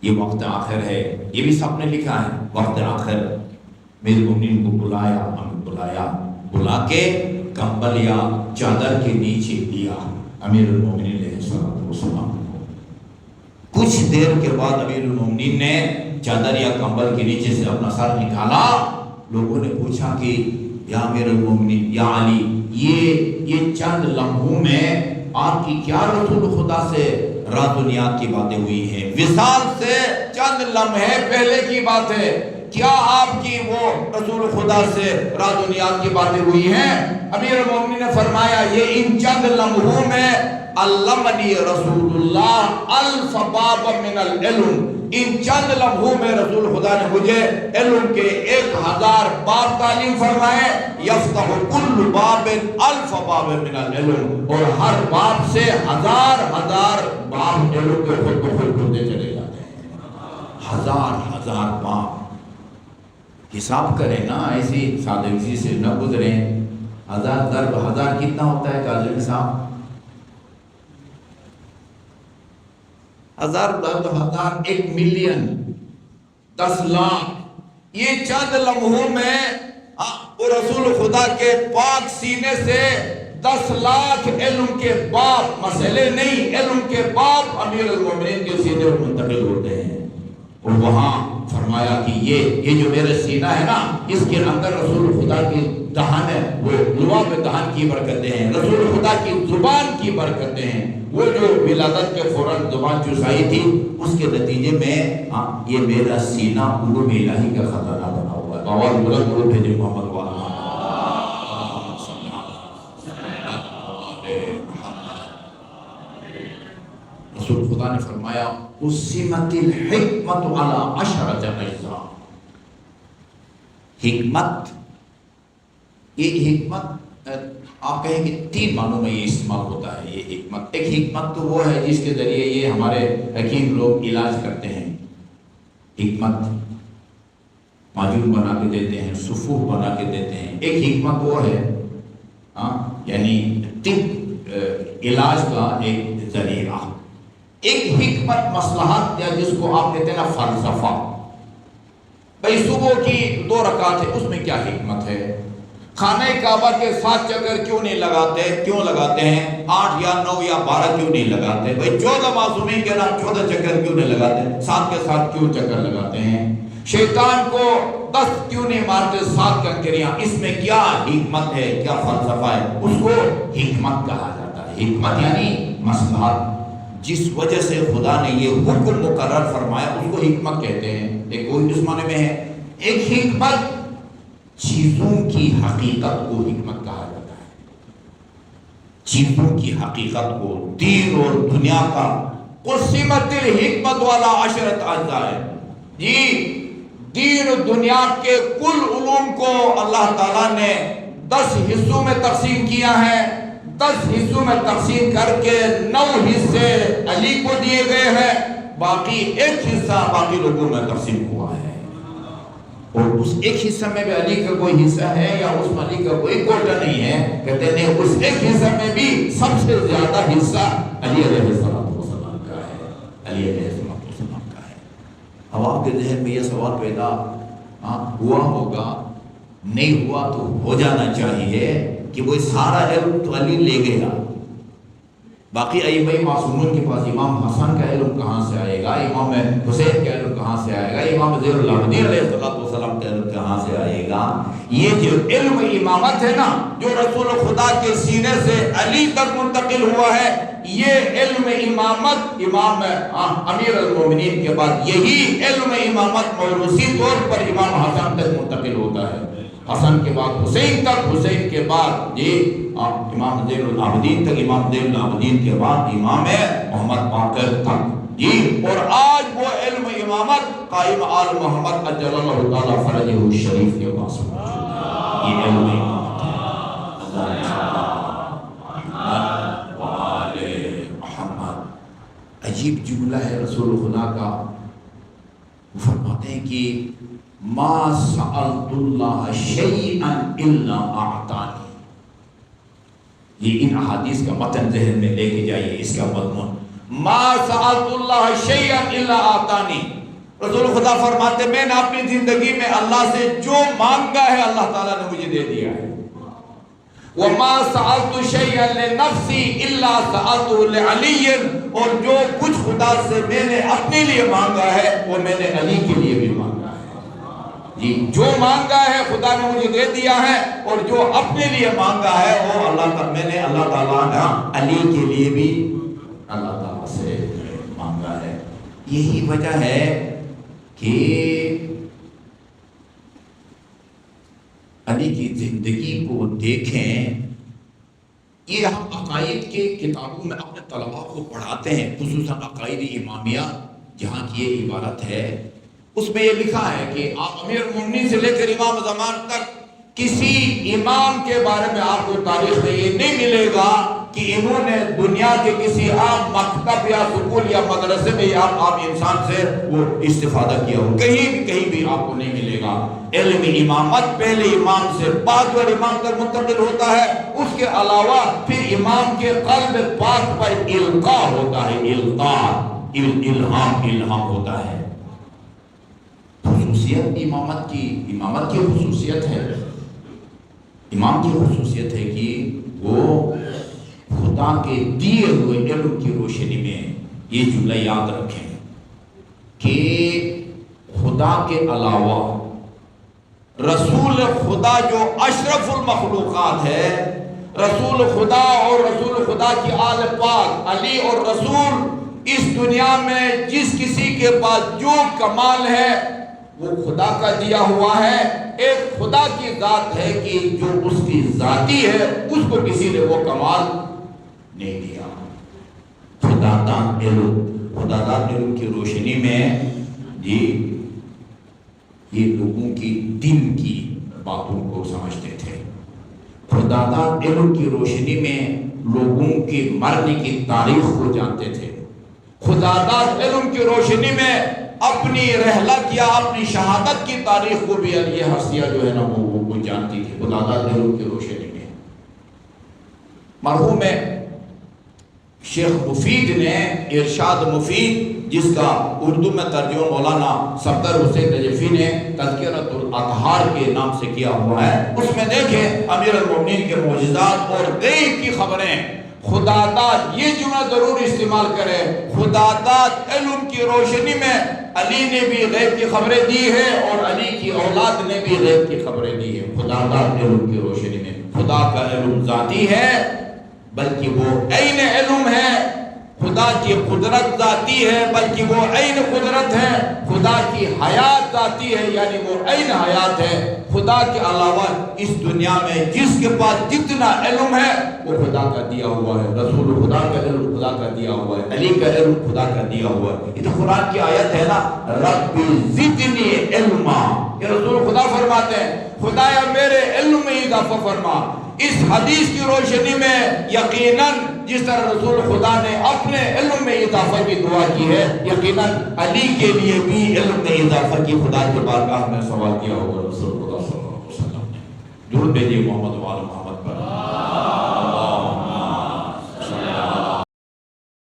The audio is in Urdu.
یہ وقت آخر ہے، یہ بھی سب نے لکھا ہے، وقت آخر میرے مومنین کو بلایا، ہمیں بلایا، بلا کے کمبل یا چادر کے نیچے لیا امیر المومنین علیہ السلام کو۔ کچھ دیر کے بعد امیر المومنین نے چادر یا کمبل کے نیچے سے اپنا سر نکالا۔ لوگوں نے پوچھا کہ یا امیر المومنین، یا علی، یہ چند لمحوں میں آپ کی کیا رسول خدا سے رات و نیات کی باتیں ہوئی ہیں؟ وصال سے چند لمحے پہلے کی بات ہے، کیا آپ کی وہ رسول خدا سے رات و نیات کی باتیں ہوئی ہیں؟ امیر المومنین نے فرمایا یہ ان چند لمحوں میں علمنی رسول اللہ الف باب من العلم، ان چند لمحوں میں رسول خدا نے مجھے علم کے 1000 باب تعلیم فرمائے، یفتح کل باب الف باب من العلم، اور ہر باب سے 1000 باب علم کے خود بخود کھلتے چلے جاتے ہیں۔ 1000 باب حساب کریں نا، ایسی سادگی سے نہ گزریں۔ 1000 ضرب 1000 کتنا ہوتا ہے کاظم صاحب؟ 1000 ضرب 1000 1 ملین، 10 لاکھ۔ یہ چند لمحوں میں وہ رسول خدا کے پاک سینے سے 10 لاکھ علم کے باب، مسئلے نہیں، علم کے باب امیر المومنین کے سینے پر منتقل ہوتے ہیں۔ اور وہاں فرمایا کہ یہ جو میرے سینہ ہے نا، اس کے اندر رسول خدا کی دہن ہے، وہ لعاب دہن کی برکتیں ہیں، رسول خدا کی زبان کی برکتیں ہیں۔ وہ جو ولادت کے فوراً زبان چسائی تھی، اس کے نتیجے میں یہ میرا سینہ علوم الہی کا خزانہ بنا ہوا ہے۔ آواز بلند کرو، بھیجے محمد والا۔ رسول خدا نے فرمایا قسمت الحکمت علی 10 اجزاء۔ حکمت، یہ حکمت آپ کہیں کہ 3 معنوں میں یہ استعمال ہوتا ہے۔ یہ حکمت، ایک حکمت تو وہ ہے جس کے ذریعے یہ ہمارے حکیم لوگ علاج کرتے ہیں، حکمت معجون بنا کے دیتے ہیں، صفوف بنا کے دیتے ہیں۔ ایک حکمت وہ ہے یعنی طب، علاج کا ایک ذریعہ۔ ایک حکمت مصلحت، یا جس کو آپ کہتے ہیں نا فلسفہ، بھئی صبح کی 2 رکعت ہے، اس میں کیا حکمت ہے؟ خانہ کعبہ کے 7 چکر کیوں نہیں لگاتے؟ کیوں لگاتے ہیں؟ 8 یا 9 یا 12 کیوں نہیں لگاتے؟ بھئی 14 معصومین کے نام 14 چکر کیوں نہیں لگاتے؟ 7 کے 7 کیوں چکر لگاتے ہیں؟ شیطان کو 10 کیوں نہیں مارتے؟ 7 کنکریاں۔ اس میں کیا حکمت ہے، کیا فلسفہ ہے؟ اس کو حکمت کہا جاتا ہے۔ حکمت یعنی مصلحت، جس وجہ سے خدا نے یہ حکم مقرر فرمایا، اس کو حکمت کہتے ہیں۔ ایک وہ اس معنی میں ہے۔ ایک حکمت چیزوں کی حقیقت کو حکمت کہا جاتا ہے، چیزوں کی حقیقت کو، دین اور دنیا کا۔ قسمت الحکمت والا 10 اجزاء، جی دین و دنیا کے کل علوم کو اللہ تعالیٰ نے 10 حصوں میں تقسیم کیا ہے۔ 10 حصوں میں تقسیم کر کے 9 حصے علی کو دیے گئے ہیں، باقی 1 حصہ باقی لوگوں میں تقسیم ہوا ہے۔ اور اس 1 حصہ میں بھی علی کا کوئی حصہ ہے یا اس میں علی کا کوئی کوٹا نہیں ہے؟ کہتے ہیں اس 1 حصہ میں بھی سب سے زیادہ حصہ علی علیہ السلام کا ہے، علی علیہ السلام کا ہے۔ اب آپ کے ذہن میں یہ سوال پیدا ہوا ہوگا، نہیں ہوا تو ہو جانا چاہیے، کہ وہ سارا علم تو علی لے گیا، باقی ائمہ معصومین کے پاس امام حسن کا علم کہاں سے آئے گا، امام حسین کا علم کہاں سے آئے گا، امام زین العابدین علیہ السلام کا علم کہاں سے آئے گا؟ یہ جو علم امامت ہے نا، جو رسول خدا کے سینے سے علی تک منتقل ہوا ہے، یہ علم امامت امام امیر المومنین کے بعد یہی علم امامت موروثی طور پر امام حسن تک منتقل ہوتا ہے، حسن کے بعد حسین تک، حسین کے بعد امام زین العابدین تک، امام زین العابدین کے بعد امام محمد باقر تک، جی۔ اور آج وہ علم امامت قائم آل محمد اجل اللہ تعالی فرجہ الشریف کے پاس موجود ہے۔ یہ علم امامت ہے۔ عجیب جملہ ہے رسول خدا کا، وہ فرماتے ہیں کہ ما سألت اللہ شیئا الا اعطانی۔ یہ ان احادیث کا متن ذہن میں لے کے جائیے، اس کا مضمون ما سألت اللہ شیئا الا آتانی، رسول خدا فرماتے میں نے اپنی زندگی میں اللہ سے جو مانگا ہے اللہ تعالیٰ نے مجھے دے دیا ہے۔ وما سألت شیئا لنفسی الا سألته لعلی، اور جو کچھ خدا سے میں نے اپنے لیے مانگا ہے وہ میں نے علی کے لیے بھی مانگا ہے۔ جی جو مانگا ہے خدا نے مجھے دے دیا ہے، اور جو اپنے لیے مانگا ہے وہ میں نے اللہ تعالیٰ نے علی کے لیے بھی اللہ تعالیٰ سے مانگا ہے۔ یہی وجہ ہے کہ علی کی زندگی کو دیکھیں، یہ ہم عقائد کے کتابوں میں اپنے طلباء کو پڑھاتے ہیں، خصوصاً عقائد امامیہ جہاں کی یہ عبارت ہے، اس میں یہ لکھا ہے کہ آپ امیر المومنین سے لے کر امام زمان تک کسی امام کے بارے میں آپ کو تاریخ میں یہ نہیں ملے گا کہ انہوں نے دنیا کے کسی عام مکتب یا سکول یا مدرسے میں یا عام انسان سے وہ استفادہ کیا ہو، کہیں بھی آپ کو نہیں ملے گا۔ علم امامت پہلے امام سے بعد اور امام تک منتقل ہوتا ہے، اس کے علاوہ پھر امام کے قلب پاک پر القاء ہوتا ہے، الہام ہوتا ہے۔ خصوصیت امامت کی خصوصیت ہے، امام کی خصوصیت ہے کہ وہ خدا کے دیے ہوئے علم کی روشنی میں، یہ جملہ یاد رکھیں کہ خدا کے علاوہ رسول خدا جو اشرف المخلوقات ہے، رسول خدا اور رسول خدا کی آل پاک علی اور رسول، اس دنیا میں جس کسی کے پاس جو کمال ہے وہ خدا کا دیا ہوا ہے۔ ایک خدا کی ذات ہے کہ جو اس کی ذاتی ہے، اس کو کسی نے وہ کمال نہیں دیا۔ خدا داد علم کی روشنی میں یہ لوگوں کی دل کی باتوں کو سمجھتے تھے۔ خدا داد علم کی روشنی میں لوگوں کے مرنے کی تاریخ کو جانتے تھے۔ خدا داد علم کی روشنی میں اپنی رحلت یا اپنی شہادت کی تاریخ کو بھی یہ ہستیاں جو ہے نا وہ جانتی تھی خدا داد علم کی روشنی میں۔ مرحوم شیخ مفید نے ارشاد مفید، جس کا اردو میں ترجمہ مولانا صفدر حسین نجفی نے تذکرۃ الاطہار کے نام سے کیا ہوا ہے، اس میں دیکھیں امیر المومنین کے معجزات اور غیب کی خبریں۔ خدا داد، یہ جملہ ضرور استعمال کرے، خدا داد علم کی روشنی میں علی نے بھی غیب کی خبریں دی ہے اور علی کی اولاد نے بھی غیب کی خبریں دی ہے۔ خدا داد علم کی روشنی میں خدا کا علم ذاتی ہے، بلکہ وہ عین علم ہے۔ خدا کی قدرت ذاتی ہے، بلکہ وہ عین قدرت ہے۔ خدا کی حیات ذاتی ہے، یعنی وہ عین حیات ہے۔ خدا کے علاوہ اس دنیا میں جس کے پاس جتنا علم ہے وہ خدا کا دیا ہوا ہے۔ رسول خدا کا علم خدا کا دیا ہوا ہے، علی کا علم خدا کا دیا ہوا ہے۔ یہ تو قرآن کی آیت ہے نا، رب زدنی علما، یہ رسول خدا فرماتے ہیں خدایا میرے علم میں اضافہ فرما۔ اس حدیث کی روشنی میں یقیناً جس طرح رسول خدا نے اپنے علم میں اضافہ کی دعا کی ہے، یقیناً علی کے لیے بھی علم میں اضافہ کی خدا کے بارگاہ میں سوال کیا ہوگا۔ رسول خدا صلی اللہ علیہ وسلم نے درود بھیجیے محمد و آل محمد پر۔